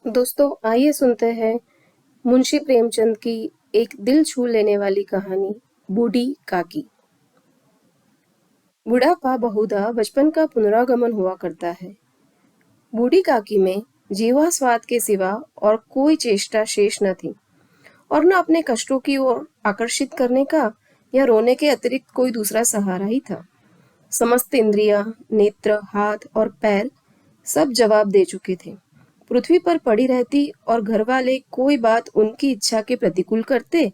दोस्तों आइए सुनते हैं मुंशी प्रेमचंद की एक दिल छू लेने वाली कहानी बूढ़ी काकी। बुढ़ापा बहुधा बचपन का पुनरागमन हुआ करता है। बूढ़ी काकी में जीवा स्वाद के सिवा और कोई चेष्टा शेष न थी और न अपने कष्टों की ओर आकर्षित करने का या रोने के अतिरिक्त कोई दूसरा सहारा ही था। समस्त इंद्रियां, नेत्र, हाथ और पैर सब जवाब दे चुके थे। पृथ्वी पर पड़ी रहती और घर वाले कोई बात उनकी इच्छा के प्रतिकूल करते,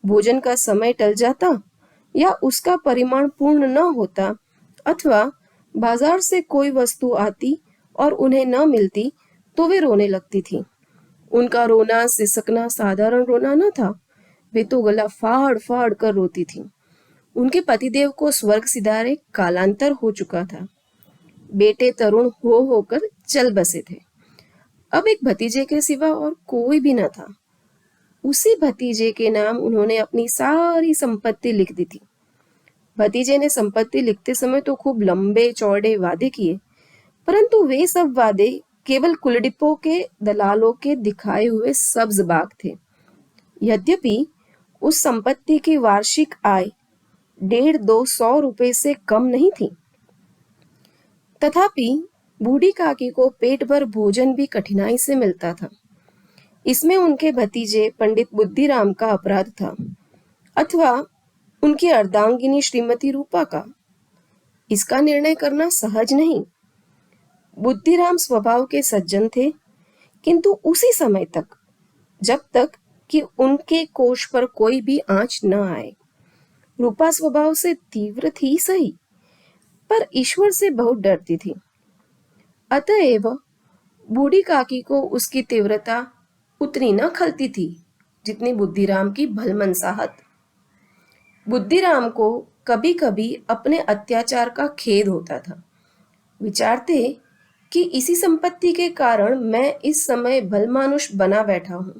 भोजन का समय टल जाता या उसका परिमाण पूर्ण न होता, अथवा बाजार से कोई वस्तु आती और उन्हें न मिलती तो वे रोने लगती थी। उनका रोना सिसकना साधारण रोना न था, वे तो गला फाड़ फाड़ कर रोती थी। उनके पतिदेव को स्वर्ग सिधारे कालांतर हो चुका था। बेटे तरुण हो होकर चल बसे थे। अब एक भतीजे के सिवा और कोई भी न था। उसी भतीजे के नाम उन्होंने अपनी सारी संपत्ति लिख दी थी। भतीजे ने संपत्ति लिखते समय तो खूब लंबे चौड़े वादे किए, परंतु वे सब वादे केवल कुलडिपों के दलालों के दिखाए हुए सब्ज बाग थे। यद्यपि उस संपत्ति की वार्षिक आय 150-200 रुपए से कम नहीं थी, तथापि बूढ़ी काकी को पेट भर भोजन भी कठिनाई से मिलता था। इसमें उनके भतीजे पंडित बुद्धिराम का अपराध था, अथवा उनकी अर्धांगिनी श्रीमती रूपा का। इसका निर्णय करना सहज नहीं। बुद्धिराम स्वभाव के सज्जन थे, किंतु उसी समय तक, जब तक कि उनके कोष पर कोई भी आंच न आए। रूपा स्वभाव से तीव्र थी सही, पर ईश्वर से बहुत डरती थी। अतएव बूढ़ी काकी को उसकी तीव्रता उतनी न खलती थी जितनी बुद्धिराम की भलमनसाहत। बुद्धिराम को कभी कभी अपने अत्याचार का खेद होता था। विचारते कि इसी संपत्ति के कारण मैं इस समय भलमानुष बना बैठा हूं।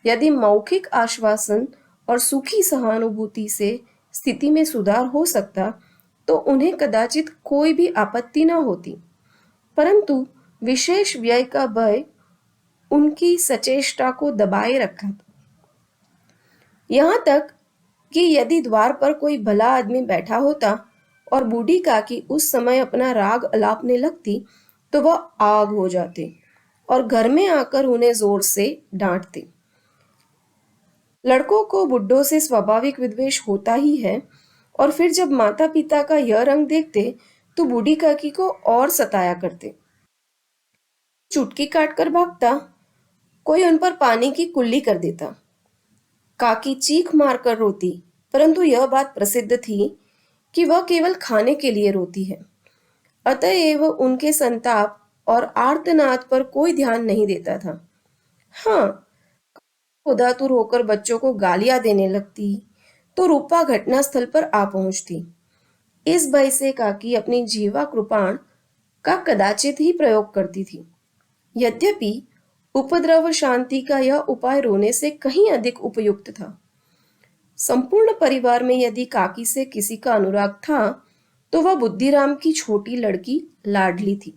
यदि मौखिक आश्वासन और सुखी सहानुभूति से स्थिति में सुधार हो सकता तो उन्हें कदाचित कोई भी आपत्ति न होती, परंतु विशेष व्यय का भय उनकी सचेष्टा को दबाए रखा था। यहाँ तक कि यदि द्वार पर कोई भला आदमी बैठा होता और बूढ़ी काकी उस समय अपना राग अलापने लगती तो वह आग हो जाते और घर में आकर उन्हें जोर से डांटते। लड़कों को बुड्ढों से स्वाभाविक विद्वेष होता ही है, और फिर जब माता पिता का यह रंग देखते तो बूढ़ी काकी को और सताया करते। चुटकी काट कर भागता, कोई उन पर पानी की कुल्ली कर देता। काकी चीख मारकर रोती, परंतु यह बात प्रसिद्ध थी कि वह केवल खाने के लिए रोती है। अतएव उनके संताप और आर्तनाद पर कोई ध्यान नहीं देता था। हाँ, उदातुर होकर बच्चों को गालियां देने लगती तो रूपा घटनास्थल पर आ पहुंचती। इस भय से काकी अपनी जीवा कृपाण का कदाचित ही प्रयोग करती थी। यद्यपि उपद्रव शांति का यह उपाय रोने से कहीं अधिक उपयुक्त था। संपूर्ण परिवार में यदि काकी से किसी का अनुराग था तो वह बुद्धिराम की छोटी लड़की लाडली थी।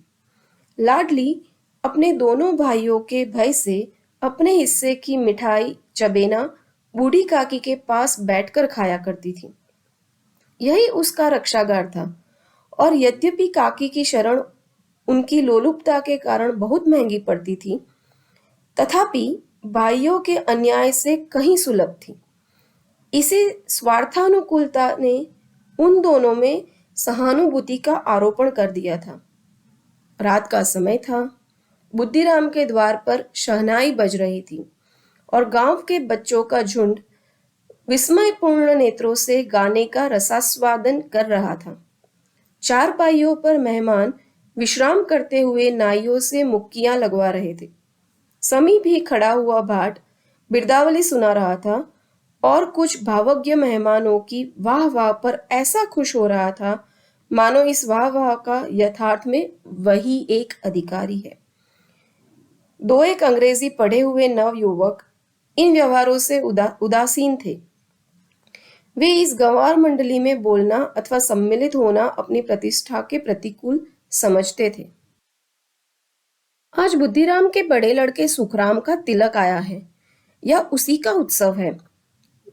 लाडली अपने दोनों भाइयों के भय से अपने हिस्से की मिठाई चबेना बूढ़ी काकी के पास बैठकर खाया करती थी। यही उसका रक्षागार था, और यद्यपि काकी की शरण उनकी लोलुपता के कारण बहुत महंगी पड़ती थी, तथापि भाइयों के अन्याय से कहीं सुलभ थी। इसी स्वार्थानुकूलता ने उन दोनों में सहानुभूति का आरोपण कर दिया था। रात का समय था। बुद्धिराम के द्वार पर शहनाई बज रही थी और गांव के बच्चों का झुंड विस्मयपूर्ण नेत्रों से गाने का रसास्वादन कर रहा था। चारपाइयों पर मेहमान विश्राम करते हुए नाइयों से मुक्कियां लगवा रहे थे। समी भी खड़ा हुआ भाट बिरदावली सुना रहा था और कुछ भावज्ञ मेहमानों की वाह वाह पर ऐसा खुश हो रहा था मानो इस वाह वाह का यथार्थ में वही एक अधिकारी है। दो एक अंग्रेजी पढ़े हुए नव युवक इन व्यवहारों से उदासीन थे। वे इस गंवार मंडली में बोलना अथवा सम्मिलित होना अपनी प्रतिष्ठा के प्रतिकूल समझते थे। आज बुद्धिराम के बड़े लड़के सुखराम का तिलक आया है। यह उसी का उत्सव है।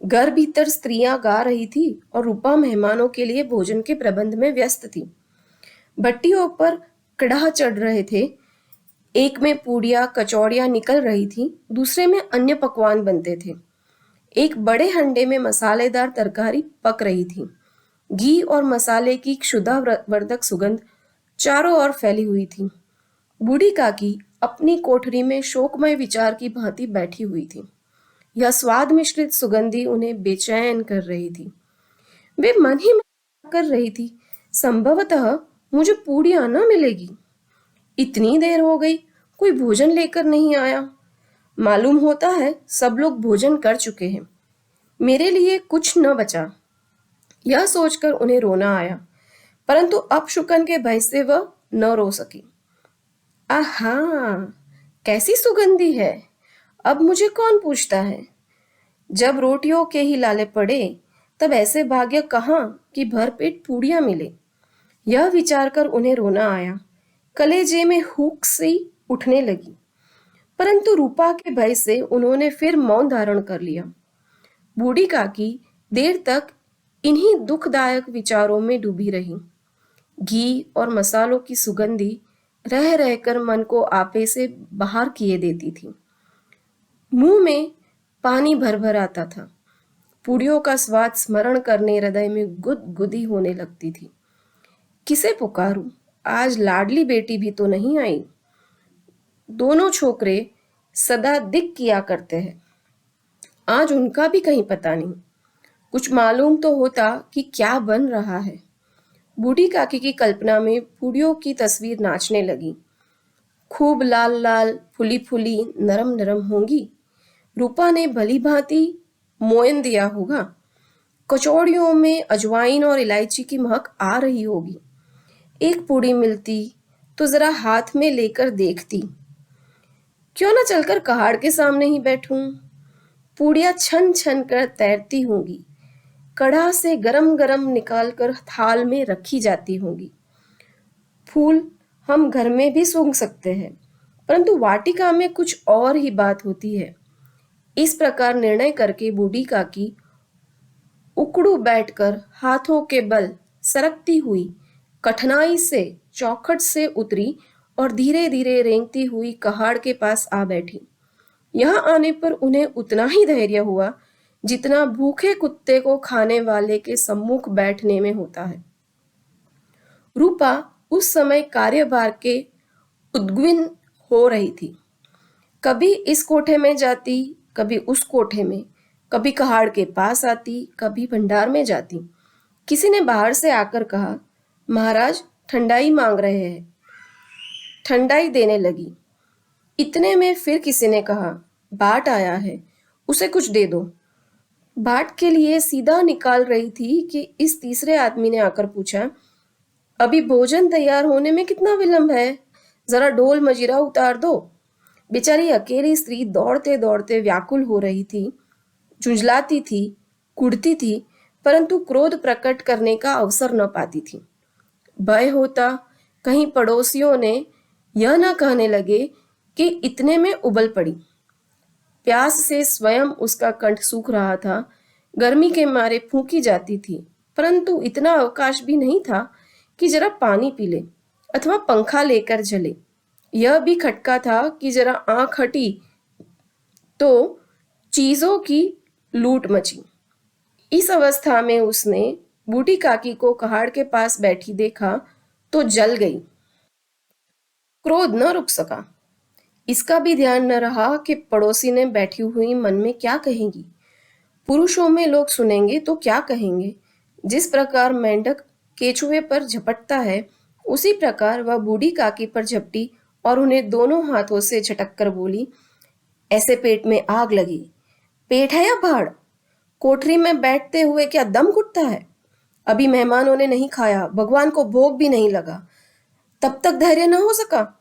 घर भीतर स्त्रियां गा रही थी और रूपा मेहमानों के लिए भोजन के प्रबंध में व्यस्त थी। भट्टियों पर कड़ाह चढ़ रहे थे। एक में पूड़ियाँ कचौड़ियाँ निकल रही थी, दूसरे में अन्य पकवान बनते थे। एक बड़े हंडे में मसालेदार तरकारी पक रही थी। घी और मसाले की क्षुधावर्धक सुगंध चारों ओर फैली हुई थी। बूढ़ी काकी अपनी कोठरी में शोकमय विचार की भांति बैठी हुई थी। यह स्वाद मिश्रित सुगंधी उन्हें बेचैन कर रही थी। वे मन ही मन कर रही थी, संभवतः मुझे पूड़ियाँ न मिलेगी। इतनी देर हो गई, कोई भोजन लेकर नहीं आया। मालूम होता है सब लोग भोजन कर चुके हैं। मेरे लिए कुछ न बचा। यह सोचकर उन्हें रोना आया, परंतु अपशुकन के भय से वह न रो सकी। आहा, कैसी सुगंधी है! अब मुझे कौन पूछता है? जब रोटियों के ही लाले पड़े, तब ऐसे भाग्य कहाँ कि भरपेट पूड़ियाँ मिले। यह विचार कर उन्हें रोना आया। कलेजे में हुक सी उठने लगी, परंतु रूपा के भय से उन्होंने फिर मौन धारण कर लिया। बूढ़ी काकी देर तक इन्हीं दुखदायक विचारों में डूबी रही। घी और मसालों की सुगंधी रह रहकर मन को आपे से बाहर किए देती थी। मुंह में पानी भर भर आता था। पूड़ियों का स्वाद स्मरण करने हृदय में गुदगुदी होने लगती थी। किसे पुकारूं? आज लाडली बेटी भी तो नहीं आई। दोनों छोकरे सदा दिक किया करते हैं, आज उनका भी कहीं पता नहीं। कुछ मालूम तो होता कि क्या बन रहा है। बूढ़ी काकी की कल्पना में पूड़ियों की तस्वीर नाचने लगी। खूब लाल लाल, फुली फुली, नरम नरम होंगी। रूपा ने भली भांति मोयन दिया होगा। कचौड़ियों में अजवाइन और इलायची की महक आ रही होगी। एक पूड़ी मिलती तो जरा हाथ में लेकर देखती। क्यों न चलकर कहाड़ के सामने ही बैठूं। पूड़ियाँ छन छन कर तैरती होंगी। कढ़ा से गरम गरम निकाल कर थाल में रखी जाती होंगी। फूल हम घर में भी सूंघ सकते हैं, परंतु वाटिका में कुछ और ही बात होती है। इस प्रकार निर्णय करके बूढ़ी काकी उकड़ू बैठकर हाथों के बल सरकती हुई कठिनाई से चौखट से उतरी और धीरे धीरे रेंगती हुई कहाड़ के पास आ बैठी। यहाँ आने पर उन्हें उतना ही धैर्य हुआ जितना भूखे कुत्ते को खाने वाले के सम्मुख बैठने में होता है। रूपा उस समय कार्यभार के उद्विग्न हो रही थी। कभी इस कोठे में जाती, कभी उस कोठे में, कभी कहाड़ के पास आती, कभी भंडार में जाती। किसी ने बाहर से आकर कहा, महाराज ठंडाई मांग रहे हैं। ठंडाई देने लगी। इतने में फिर किसी ने कहा, बाट आया है, उसे कुछ दे दो। बाट के लिए सीधा निकाल रही थी कि इस तीसरे आदमी ने आकर पूछा, अभी भोजन तैयार होने में कितना विलंब है? जरा डोल मजीरा उतार दो। बेचारी अकेली स्त्री दौड़ते दौड़ते व्याकुल हो रही थी, झुंझलाती थी, कुढ़ती थी, परंतु क्रोध प्रकट करने का अवसर न पाती थी। भय होता कहीं पड़ोसियों ने यह न कहने लगे कि इतने में उबल पड़ी। प्यास से स्वयं उसका कंठ सूख रहा था, गर्मी के मारे फूंकी जाती थी, परंतु इतना अवकाश भी नहीं था कि जरा पानी पी ले अथवा पंखा लेकर जले। यह भी खटका था कि जरा आंख हटी तो चीजों की लूट मची। इस अवस्था में उसने बूढ़ी काकी को कहाड़ के पास बैठी देखा तो जल गई। क्रोध न रुक सका। इसका भी ध्यान न रहा कि पड़ोसी ने बैठी हुई मन में क्या कहेगी। पुरुषों में लोग सुनेंगे तो क्या कहेंगे। जिस प्रकार मेंढक केचुए पर झपटता है, उसी प्रकार वह बूढ़ी काकी पर झपटी और उन्हें दोनों हाथों से झटक कर बोली, ऐसे पेट में आग लगी। पेट है या भाड़? कोठरी में बैठते हुए क्या दम घुटता है? अभी मेहमानों ने नहीं खाया, भगवान को भोग भी नहीं लगा, तब तक धैर्य न हो सका?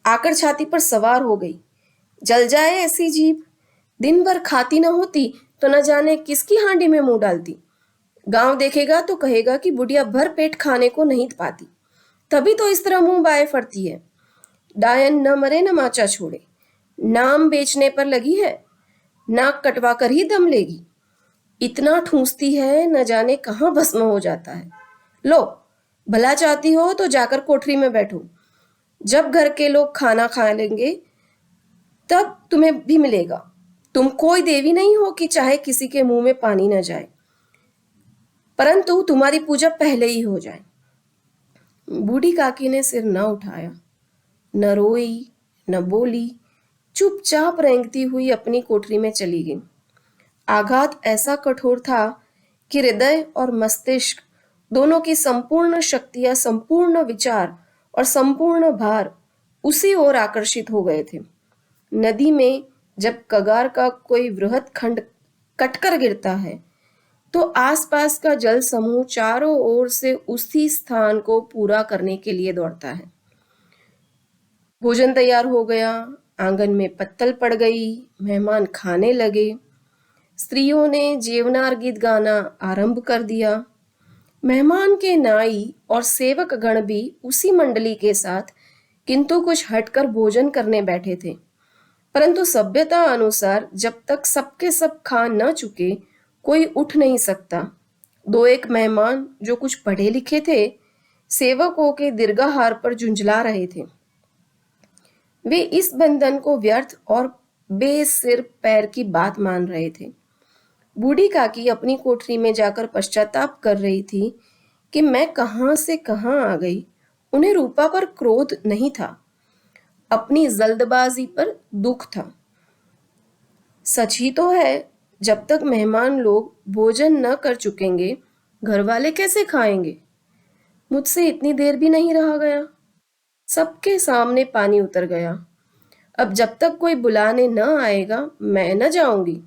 आकर छाती पर सवार हो गई। जल जाए ऐसी जीभ। दिन भर खाती न होती तो न जाने किसकी हांडी में मुंह डालती। गांव देखेगा तो कहेगा कि बुढ़िया भर पेट खाने को नहीं पाती, तभी तो इस तरह मुंह बाए फरती है। डायन न मरे न माचा छोड़े, नाम बेचने पर लगी है, नाक कटवा कर ही दम लेगी। इतना ठूंसती है न जाने कहाँ भस्म हो जाता है। लो, भला चाहती हो तो जाकर कोठरी में बैठो, जब घर के लोग खाना खा लेंगे तब तुम्हें भी मिलेगा। तुम कोई देवी नहीं हो कि चाहे किसी के मुंह में पानी न जाए, परंतु तुम्हारी पूजा पहले ही हो जाए। बूढ़ी काकी ने सिर न उठाया, न रोई न बोली, चुपचाप रेंगती हुई अपनी कोठरी में चली गई। आघात ऐसा कठोर था कि हृदय और मस्तिष्क दोनों की संपूर्ण शक्तियां, संपूर्ण विचार और संपूर्ण भार उसी ओर आकर्षित हो गए थे। नदी में जब कगार का कोई वृहद खंड कटकर गिरता है तो आसपास का जल समूह चारों ओर से उसी स्थान को पूरा करने के लिए दौड़ता है। भोजन तैयार हो गया, आंगन में पत्तल पड़ गई, मेहमान खाने लगे। स्त्रियों ने जेवनार गीत गाना आरंभ कर दिया। मेहमान के नाई और सेवक गण भी उसी मंडली के साथ किंतु कुछ हटकर भोजन करने बैठे थे, परंतु सभ्यता अनुसार जब तक सबके सब खा न चुके कोई उठ नहीं सकता। दो एक मेहमान जो कुछ पढ़े लिखे थे, सेवकों के दीर्घाहार पर झुंझला रहे थे। वे इस बंधन को व्यर्थ और बेसिर पैर की बात मान रहे थे। बूढ़ी काकी अपनी कोठरी में जाकर पश्चाताप कर रही थी कि मैं कहां से कहां आ गई। उन्हें रूपा पर क्रोध नहीं था, अपनी जल्दबाजी पर दुख था। सच ही तो है, जब तक मेहमान लोग भोजन न कर चुकेंगे घर वाले कैसे खाएंगे। मुझसे इतनी देर भी नहीं रहा गया। सबके सामने पानी उतर गया। अब जब तक कोई बुलाने न आएगा मैं न जाऊंगी।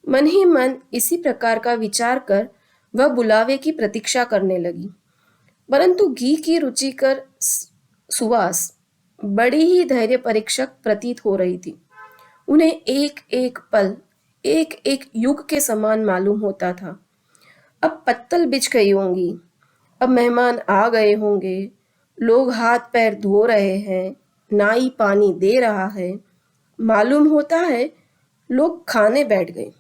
मन ही मन इसी प्रकार का विचार कर वह बुलावे की प्रतीक्षा करने लगी, परंतु घी की रुचिकर सुवास बड़ी ही धैर्य परीक्षक प्रतीत हो रही थी। उन्हें एक एक पल एक एक युग के समान मालूम होता था। अब पत्तल बिछ गई होंगी, अब मेहमान आ गए होंगे, लोग हाथ पैर धो रहे हैं, नाई पानी दे रहा है, मालूम होता है लोग खाने बैठ गए।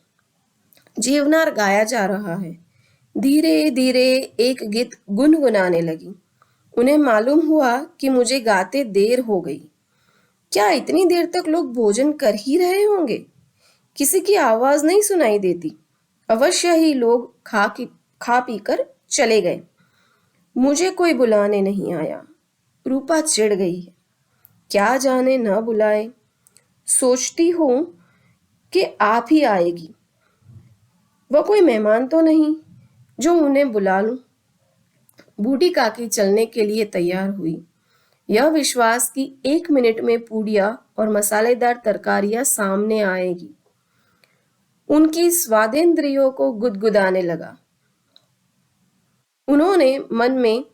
जीवनार गाया जा रहा है। धीरे धीरे एक गीत गुनगुनाने लगी। उन्हें मालूम हुआ कि मुझे गाते देर हो गई। क्या इतनी देर तक लोग भोजन कर ही रहे होंगे? किसी की आवाज नहीं सुनाई देती। अवश्य ही लोग खा पी कर चले गए। मुझे कोई बुलाने नहीं आया। रूपा चिढ़ गई है, क्या जाने न बुलाए। सोचती हूं कि आप ही आएगी। वह कोई मेहमान तो नहीं जो उन्हें बुला लूं। बूढ़ी काकी चलने के लिए तैयार हुई, यह विश्वास कि 1 मिनट में पूड़ियाँ और मसालेदार तरकारियां सामने आएगी उनकी स्वादेंद्रियों को गुदगुदाने लगा। उन्होंने मन में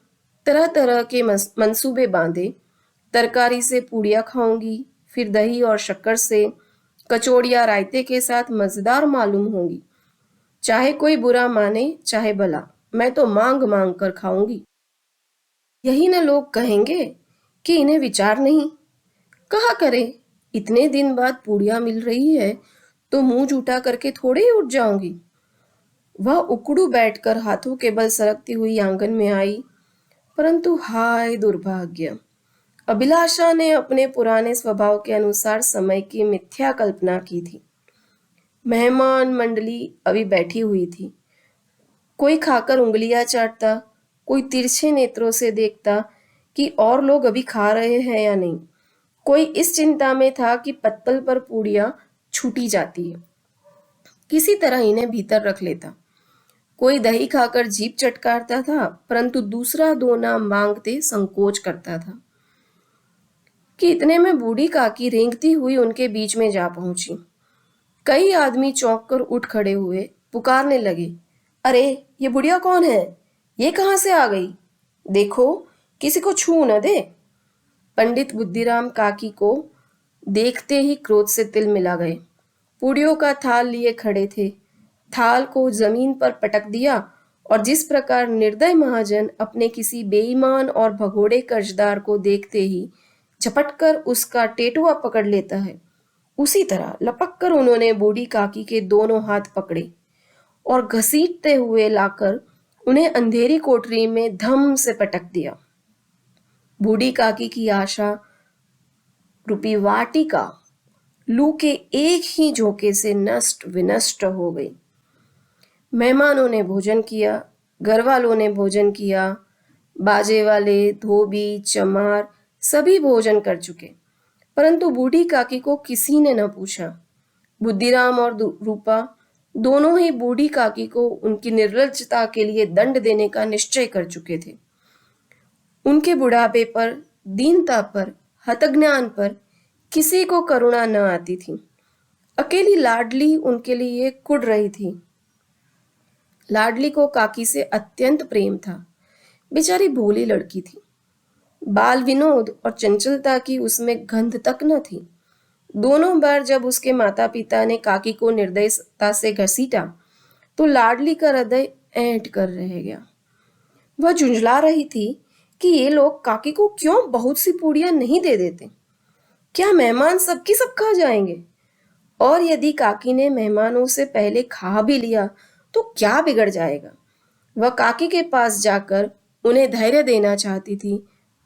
तरह तरह के मंसूबे बांधे। तरकारी से पूड़ियाँ खाऊंगी, फिर दही और शक्कर से, कचौड़ियाँ रायते के साथ मजेदार मालूम होंगी। चाहे कोई बुरा माने चाहे भला, मैं तो मांग मांग कर खाऊंगी। यही न लोग कहेंगे कि इन्हें विचार नहीं। कहा करे, इतने दिन बाद पूड़ियाँ मिल रही है तो मुंह जूठा करके थोड़े ही उठ जाऊंगी। वह उकड़ू बैठकर हाथों के बल सरकती हुई आंगन में आई, परंतु हाय दुर्भाग्य, अभिलाषा ने अपने पुराने स्वभाव के अनुसार समय की मिथ्या कल्पना की थी। मेहमान मंडली अभी बैठी हुई थी। कोई खाकर उंगलियां चाटता, कोई तिरछे नेत्रों से देखता कि और लोग अभी खा रहे हैं या नहीं। कोई इस चिंता में था कि पत्तल पर पूड़ियां छूटी जाती है, किसी तरह इन्हें भीतर रख लेता। कोई दही खाकर जीभ चटकारता था, परंतु दूसरा दोना मांगते संकोच करता था। कि इतने में बूढ़ी काकी रेंगती हुई उनके बीच में जा पहुंची। कई आदमी चौंक कर उठ खड़े हुए, पुकारने लगे, अरे ये बुढ़िया कौन है? ये कहां से आ गई? देखो किसी को छू न दे। पंडित बुद्धिराम काकी को देखते ही क्रोध से तिल मिला गए। पूड़ियों का थाल लिए खड़े थे। थाल को जमीन पर पटक दिया और जिस प्रकार निर्दय महाजन अपने किसी बेईमान और भगोड़े कर्जदार को देखते ही झपट कर उसका टेटुआ पकड़ लेता है, उसी तरह लपक कर उन्होंने बूढ़ी काकी के दोनों हाथ पकड़े और घसीटते हुए लाकर उन्हें अंधेरी कोठरी में धम से पटक दिया। बूढ़ी काकी की आशा रूपी वाटिका लू के एक ही झोंके से नष्ट विनष्ट हो गई। मेहमानों ने भोजन किया, घर वालों ने भोजन किया, बाजे वाले, धोबी, चमार सभी भोजन कर चुके, परंतु बूढ़ी काकी को किसी ने न पूछा। बुद्धिराम और रूपा दोनों ही बूढ़ी काकी को उनकी निर्लज्जता के लिए दंड देने का निश्चय कर चुके थे। उनके बुढ़ापे पर, दीनता पर, हतज्ञान पर किसी को करुणा न आती थी। अकेली लाडली उनके लिए कुढ़ रही थी। लाडली को काकी से अत्यंत प्रेम था। बेचारी भोली लड़की थी। बाल विनोद और चंचलता की उसमें गंध तक न थी। दोनों बार जब उसके माता पिता ने काकी को निर्दयता से घसीटा तो लाडली का हृदय ऐंठ कर रह गया। वह झुंझला रही थी कि ये लोग काकी को क्यों बहुत सी पूड़ियां नहीं दे देते। क्या मेहमान सबकी सब खा जाएंगे? और यदि काकी ने मेहमानों से पहले खा भी लिया तो क्या बिगड़ जाएगा? वह काकी के पास जाकर उन्हें धैर्य देना चाहती थी,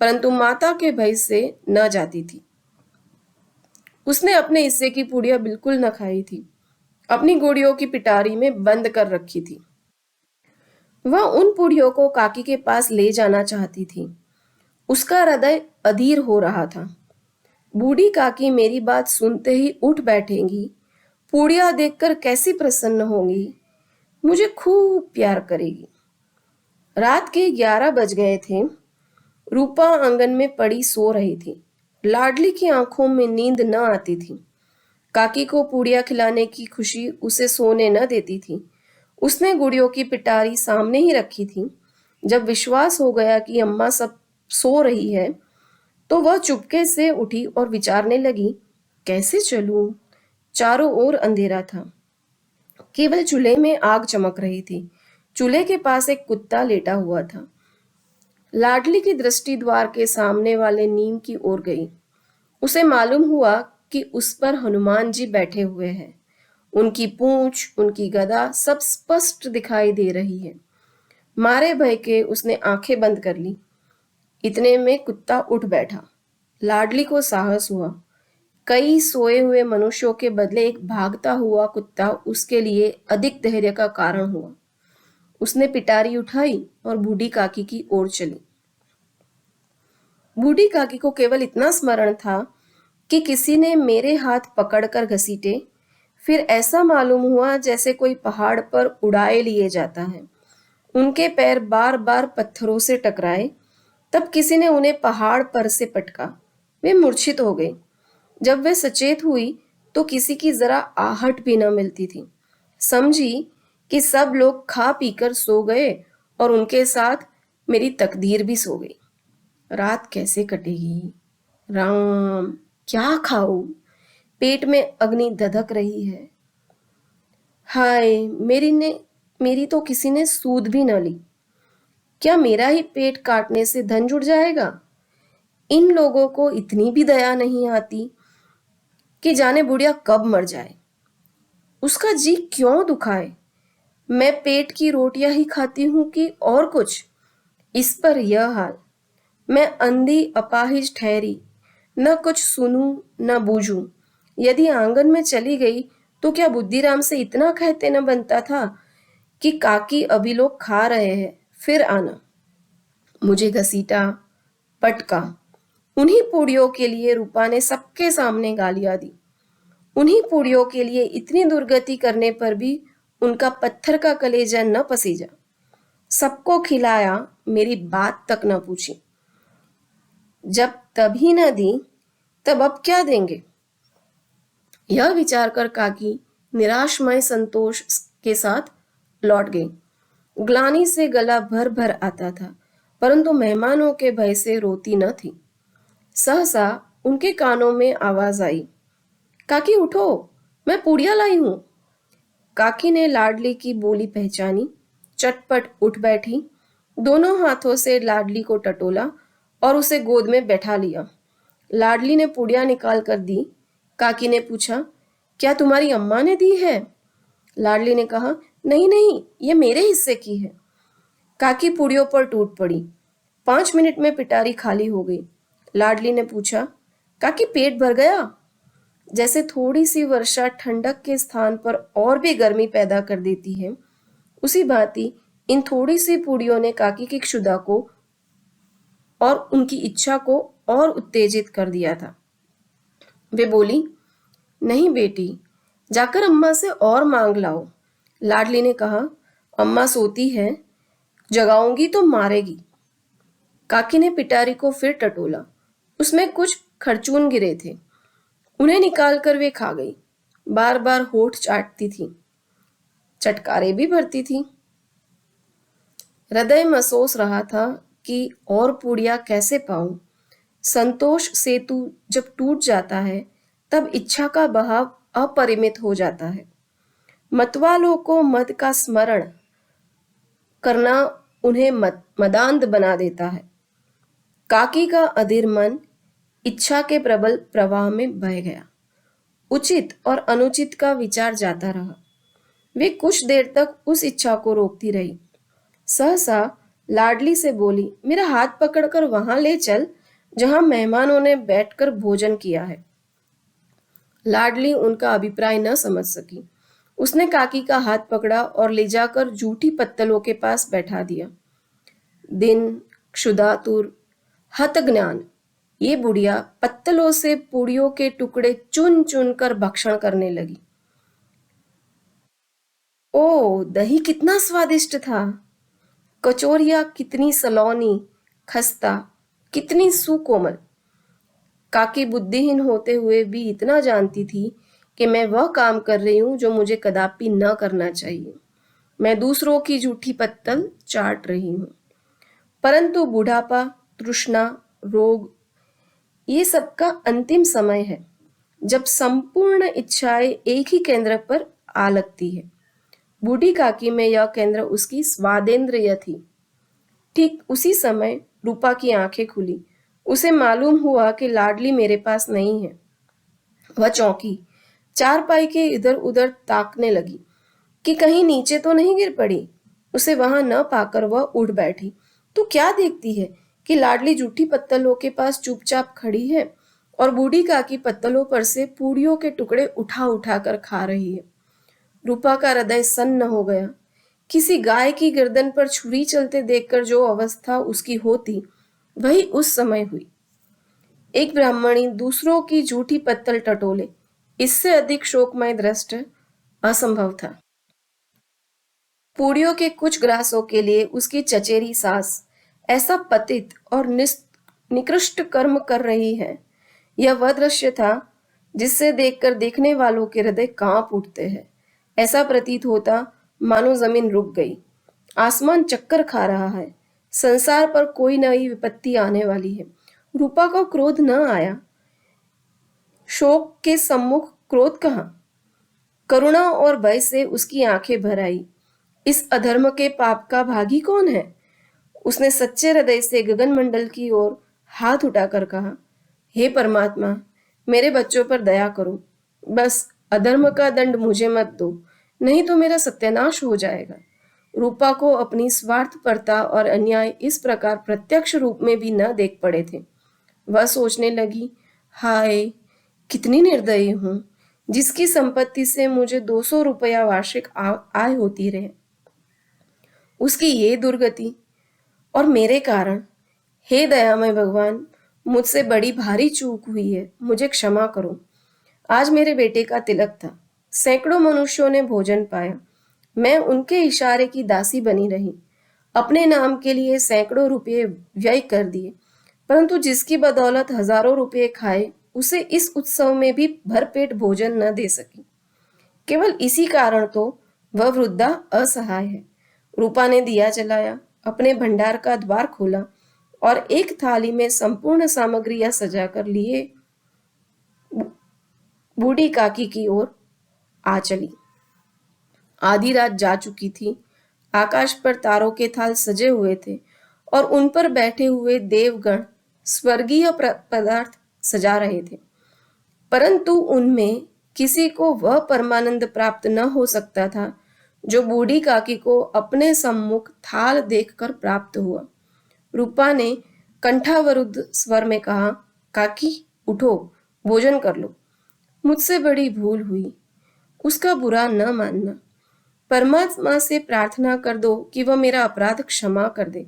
परंतु माता के भय से न जाती थी। उसने अपने हिस्से की पूड़ियां बिल्कुल न खाई थी, अपनी गुड़ियों की पिटारी में बंद कर रखी थी। वह उन पूड़ियों को काकी के पास ले जाना चाहती थी। उसका हृदय अधीर हो रहा था। बूढ़ी काकी मेरी बात सुनते ही उठ बैठेंगी, पूड़ियां देखकर कैसी प्रसन्न होंगी, मुझे खूब प्यार करेगी। रात के 11 बज गए थे। रूपा आंगन में पड़ी सो रही थी। लाडली की आंखों में नींद न आती थी। काकी को पूड़ियां खिलाने की खुशी उसे सोने न देती थी। उसने गुड़ियों की पिटारी सामने ही रखी थी। जब विश्वास हो गया कि अम्मा सब सो रही है तो वह चुपके से उठी और विचारने लगी, कैसे चलूं? चारों ओर अंधेरा था। केवल चूल्हे में आग चमक रही थी। चूल्हे के पास एक कुत्ता लेटा हुआ था। लाडली की दृष्टि द्वार के सामने वाले नीम की ओर गई। उसे मालूम हुआ कि उस पर हनुमान जी बैठे हुए हैं। उनकी पूंछ, उनकी गदा सब स्पष्ट दिखाई दे रही है। मारे भय के उसने आंखें बंद कर ली। इतने में कुत्ता उठ बैठा। लाडली को साहस हुआ। कई सोए हुए मनुष्यों के बदले एक भागता हुआ कुत्ता उसके लिए अधिक धैर्य का कारण हुआ। उसने पिटारी उठाई और बूढ़ी काकी की ओर चली। बूढ़ी काकी को केवल इतना स्मरण था कि किसी ने मेरे हाथ पकड़कर घसीटे। फिर ऐसा मालूम हुआ जैसे कोई पहाड़ पर उड़ाए लिए जाता है। उनके पैर बार बार पत्थरों से टकराए। तब किसी ने उन्हें पहाड़ पर से पटका। वे मूर्छित हो गए। जब वे सचेत हुई तो किसी की जरा आहट भी न मिलती थी। समझी कि सब लोग खा पीकर सो गए और उनके साथ मेरी तकदीर भी सो गई। रात कैसे कटेगी? राम, क्या खाऊं? पेट में अग्नि धधक रही है। हाय, मेरी तो किसी ने सूद भी न ली। क्या मेरा ही पेट काटने से धन जुड़ जाएगा? इन लोगों को इतनी भी दया नहीं आती कि जाने बुढ़िया कब मर जाए। उसका जी क्यों दुखाए? मैं पेट की रोटियां ही खाती हूं कि और कुछ? इस पर यह हाल। मैं अंधी अपाहिज ठहरी, न कुछ सुनूं न बूझूं। यदि आंगन में चली गई तो क्या बुद्धिराम से इतना कहते न बनता था कि काकी अभी लोग खा रहे हैं, फिर आना। मुझे घसीटा, पटका। उन्हीं पूड़ियों के लिए रूपा ने सबके सामने गालियां दी। उन्हीं पूड़ियों के लिए इतनी दुर्गति करने पर भी उनका पत्थर का कलेजा न पसीजा। सबको खिलाया, मेरी बात तक न पूछी। जब तभी न दी तब अब क्या देंगे? यह विचार कर काकी निराशमय संतोष के साथ लौट गई। ग्लानि से गला भर भर आता था, परंतु मेहमानों के भय से रोती न थी। सहसा उनके कानों में आवाज आई, काकी उठो, मैं पूड़ियां लाई हूं। काकी ने लाडली की बोली पहचानी, चटपट उठ बैठी, दोनों हाथों से लाडली को टटोला और उसे गोद में बैठा लिया। लाडली ने पुड़िया निकाल कर दी। काकी ने पूछा, क्या तुम्हारी अम्मा ने दी है? लाडली ने कहा, नहीं नहीं, ये मेरे हिस्से की है। काकी पुड़ियों पर टूट पड़ी। 5 मिनट में पिटारी खाली हो गई। लाडली ने पूछा, काकी पेट भर गया? जैसे थोड़ी सी वर्षा ठंडक के स्थान पर और भी गर्मी पैदा कर देती है, उसी भांति इन थोड़ी सी पूड़ियों ने काकी की क्षुधा को और उनकी इच्छा को और उत्तेजित कर दिया था। वे बोली, नहीं बेटी, जाकर अम्मा से और मांग लाओ। लाडली ने कहा, अम्मा सोती है, जगाऊंगी तो मारेगी। काकी ने पिटारी को फिर टटोला। उसमें कुछ खरचून गिरे थे। उन्हें निकालकर वे खा गई। बार बार होठ चाटती थी, चटकारे भी भरती थी। हृदय महसूस रहा था कि और पूड़ियां कैसे पाऊं। संतोष सेतु जब टूट जाता है, तब इच्छा का बहाव अपरिमित हो जाता है। मतवालों को मद का स्मरण करना उन्हें मदांध बना देता है। काकी का अधीर मन इच्छा के प्रबल प्रवाह में बह गया। उचित और अनुचित का विचार जाता रहा। वे कुछ देर तक उस इच्छा को रोकती रही। सहसा लाडली से बोली, मेरा हाथ पकड़कर वहां ले चल जहां मेहमानों ने बैठकर भोजन किया है। लाडली उनका अभिप्राय न समझ सकी। उसने काकी का हाथ पकड़ा और ले जाकर जूठी पत्तलों के पास बैठा दिया। दिन, क्षुधातुर, हतज्ञान, ये बुढ़िया पत्तलों से पूड़ियों के टुकड़े चुन चुन कर भक्षण करने लगी। ओ, दही कितना स्वादिष्ट था! कचौरियां कितनी सलोनी, खस्ता, कितनी सुकोमल! काकी बुद्धिहीन होते हुए भी इतना जानती थी कि मैं वह काम कर रही हूं जो मुझे कदापि न करना चाहिए। मैं दूसरों की जूठी पत्तल चाट रही हूं। परंतु बुढ़ापा, तृष्णा, रोग, ये सबका अंतिम समय है, जब संपूर्ण इच्छाएं एक ही केंद्र पर आ लगती है। बूढ़ी काकी में यह केंद्र उसकी स्वादेंद्रिय थी। ठीक उसी समय रूपा की आंखें खुली। उसे मालूम हुआ कि लाडली मेरे पास नहीं है। वह चौंकी, चारपाई के इधर उधर ताकने लगी कि कहीं नीचे तो नहीं गिर पड़ी। उसे वहां न पाकर वह उठ बैठी। तो क्या देखती है कि लाडली जूठी पत्तलों के पास चुपचाप खड़ी है और बूढ़ी काकी पत्तलों पर से पूड़ियों के टुकड़े उठा उठा कर खा रही है। रूपा का हृदय सन्न हो गया। किसी गाय की गर्दन पर छुरी चलते देखकर जो अवस्था उसकी होती, वही उस समय हुई। एक ब्राह्मणी दूसरों की झूठी पत्तल टटोले, इससे अधिक शोकमय दृश्य असंभव था। पूड़ियों के कुछ ग्रासों के लिए उसकी चचेरी सास ऐसा पतित और निकृष्ट कर्म कर रही है, यह वह दृश्य था जिससे देखकर देखने वालों के हृदय कांप उठते हैं। ऐसा प्रतीत होता मानो जमीन रुक गई, आसमान चक्कर खा रहा है, संसार पर कोई नई विपत्ति आने वाली है। रूपा को क्रोध न आया। शोक के सम्मुख क्रोध कहाँ? करुणा और भय से उसकी आंखें भर आई। इस अधर्म के पाप का भागी कौन है? उसने सच्चे हृदय से गगन मंडल की ओर हाथ उठाकर कहा, हे परमात्मा, मेरे बच्चों पर दया करो। बस अधर्म का दंड मुझे मत दो, नहीं तो मेरा सत्यानाश हो जाएगा। रूपा को अपनी स्वार्थपरता और अन्याय इस प्रकार प्रत्यक्ष रूप में भी न देख पड़े थे। वह सोचने लगी, हाय, कितनी निर्दयी हूं, जिसकी संपत्ति से मुझे 200 रुपया वार्षिक आय होती रहे, उसकी ये दुर्गति और मेरे कारण। हे दयामय भगवान, मुझसे बड़ी भारी चूक हुई है, मुझे क्षमा करो। आज मेरे बेटे का तिलक था। सैकड़ों मनुष्यों ने भोजन पाया। मैं उनके इशारे की दासी बनी रही। अपने नाम के लिए सैकड़ों रुपये व्यय कर दिए, परंतु जिसकी बदौलत हजारों रुपये खाए, उसे इस उत्सव में भी भरपेट भोजन न दे सकी। केवल इसी कारण तो वह वृद्धा असहाय है। रूपा ने दिया जलाया, अपने भंडार का द्वार खोला और एक थाली में संपूर्ण सामग्रियां सजाकर लिए बूढ़ी काकी की ओर आ चली। आधी रात जा चुकी थी। आकाश पर तारों के थाल सजे हुए थे और उन पर बैठे हुए देवगण स्वर्गीय पदार्थ सजा रहे थे, परंतु उनमें किसी को वह परमानंद प्राप्त न हो सकता था जो बूढ़ी काकी को अपने सम्मुख थाल देखकर प्राप्त हुआ। रूपा ने कंठावरुद्ध स्वर में कहा, काकी उठो, भोजन कर लो। मुझसे बड़ी भूल हुई, उसका बुरा न मानना। परमात्मा से प्रार्थना कर दो कि वह मेरा अपराध क्षमा कर दे।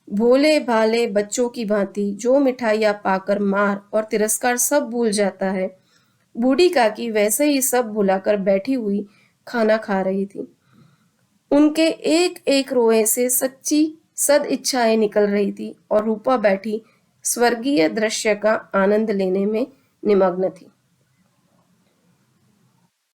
भोले भाले बच्चों की भांति जो मिठाइयाँ पाकर मार और तिरस्कार सब भूल जाता है, बूढ़ी काकी वैसे ही सब भुलाकर बैठी हुई खाना खा रही थी। उनके एक एक रोए से सच्ची सद इच्छाएं निकल रही थी और रूपा बैठी स्वर्गीय दृश्य का आनंद लेने में निमग्न थी।